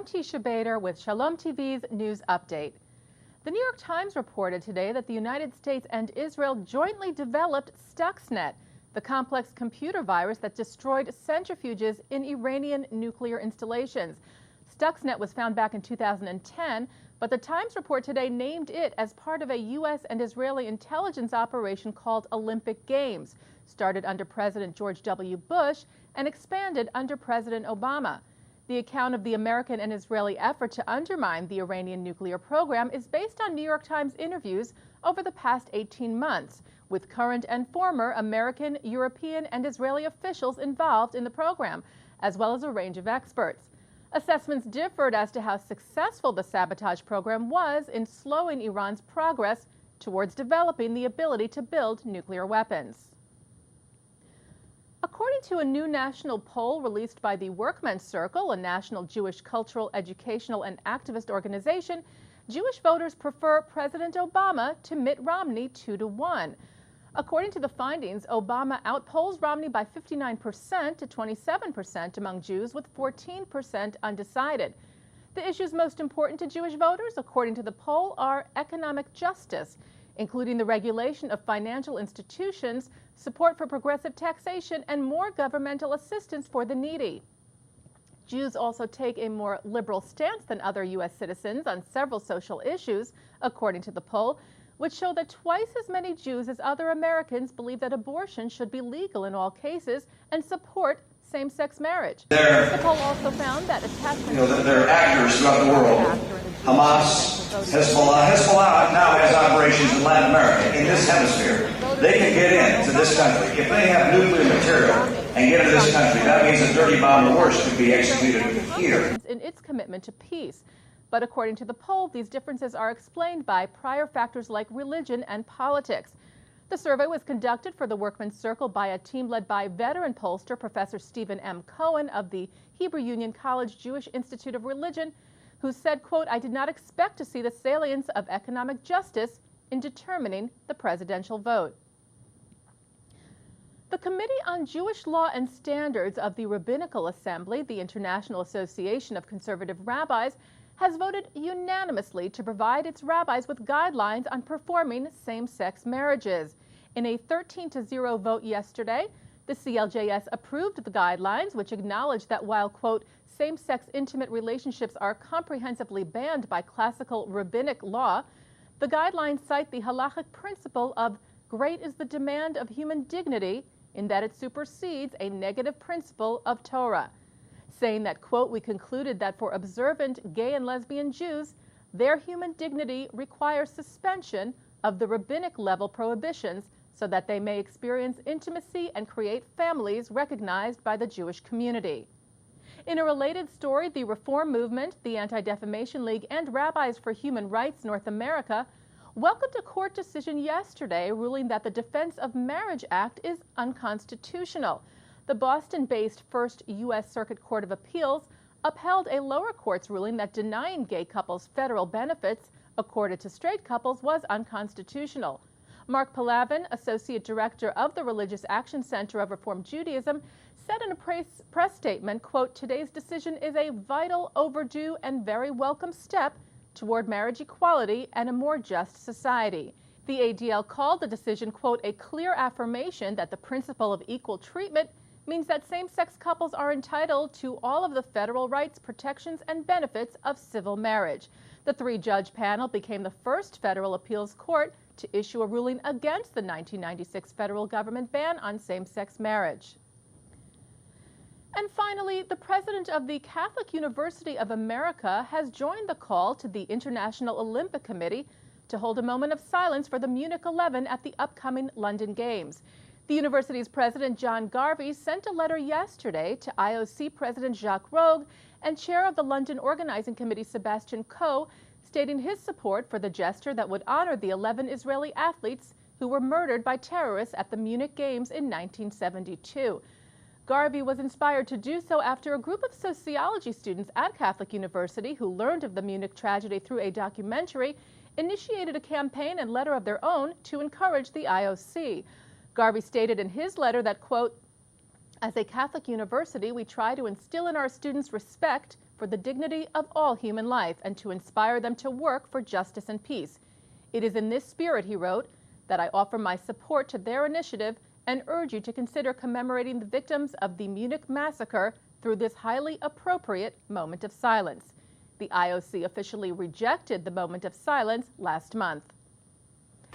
Teisha with Shalom TV's News Update. The New York Times reported today that the United States and Israel jointly developed Stuxnet, the complex computer virus that destroyed centrifuges in Iranian nuclear installations. Stuxnet was found back in 2010, but the Times report today named it as part of a U.S. and Israeli intelligence operation called Olympic Games, started under President George W. Bush and expanded under President Obama. The account of the American and Israeli effort to undermine the Iranian nuclear program is based on New York Times interviews over the past 18 months with current and former American, European, and Israeli officials involved in the program, as well as a range of experts. Assessments differed as to how successful the sabotage program was in slowing Iran's progress towards developing the ability to build nuclear weapons. According to a new national poll released by the Workmen's Circle, a national Jewish cultural, educational, and activist organization, Jewish voters prefer President Obama to Mitt Romney 2-1. According to the findings, Obama outpolls Romney by 59% to 27% among Jews, with 14% undecided. The issues most important to Jewish voters, according to the poll, are economic justice, including the regulation of financial institutions, support for progressive taxation, and more governmental assistance for the needy. Jews also take a more liberal stance than other U.S. citizens on several social issues, according to the poll, which show that twice as many Jews as other Americans believe that abortion should be legal in all cases and support same-sex marriage. The poll also found that attachment... There are actors throughout the world. Hamas, Hezbollah now has operations in Latin America, in this hemisphere. They can get into this country. If they have nuclear material and get into this country, that means a dirty bomb or worse could be executed here. In its commitment to peace. But according to the poll, these differences are explained by prior factors like religion and politics. The survey was conducted for the Workmen's Circle by a team led by veteran pollster Professor Stephen M. Cohen of the Hebrew Union College Jewish Institute of Religion, who said, quote, "I did not expect to see the salience of economic justice in determining the presidential vote." The Committee on Jewish Law and Standards of the Rabbinical Assembly, the International Association of Conservative Rabbis, has voted unanimously to provide its rabbis with guidelines on performing same-sex marriages. In a 13-0 vote yesterday, the CLJS approved the guidelines, which acknowledge that while, quote, same-sex intimate relationships are comprehensively banned by classical rabbinic law, the guidelines cite the halachic principle of great is the demand of human dignity in that it supersedes a negative principle of Torah, saying that, quote, we concluded that for observant gay and lesbian Jews, their human dignity requires suspension of the rabbinic level prohibitions so that they may experience intimacy and create families recognized by the Jewish community. In a related story, the Reform Movement, the Anti-Defamation League, and Rabbis for Human Rights North America welcomed a court decision yesterday ruling that the Defense of Marriage Act is unconstitutional. The Boston-based First U.S. Circuit Court of Appeals upheld a lower court's ruling that denying gay couples federal benefits accorded to straight couples was unconstitutional. Mark Palavin, Associate Director of the Religious Action Center of Reform Judaism, said in a press statement, quote, today's decision is a vital, overdue, and very welcome step toward marriage equality and a more just society. The ADL called the decision, quote, a clear affirmation that the principle of equal treatment means that same-sex couples are entitled to all of the federal rights, protections, and benefits of civil marriage. The three-judge panel became the first federal appeals court to issue a ruling against the 1996 federal government ban on same-sex marriage. And finally, the president of the Catholic University of America has joined the call to the International Olympic Committee to hold a moment of silence for the Munich 11 at the upcoming London Games. The university's president, John Garvey, sent a letter yesterday to IOC President Jacques Rogge and chair of the London Organizing Committee, Sebastian Coe, stating his support for the gesture that would honor the 11 Israeli athletes who were murdered by terrorists at the Munich Games in 1972. Garvey was inspired to do so after a group of sociology students at Catholic University who learned of the Munich tragedy through a documentary initiated a campaign and letter of their own to encourage the IOC. Garvey stated in his letter that, quote, As a Catholic university, we try to instill in our students respect for the dignity of all human life and to inspire them to work for justice and peace. It is in this spirit, he wrote, that I offer my support to their initiative and urge you to consider commemorating the victims of the Munich massacre through this highly appropriate moment of silence. The IOC officially rejected the moment of silence last month.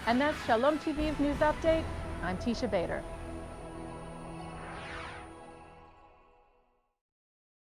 And that's Shalom TV's News Update. I'm Teisha Bader.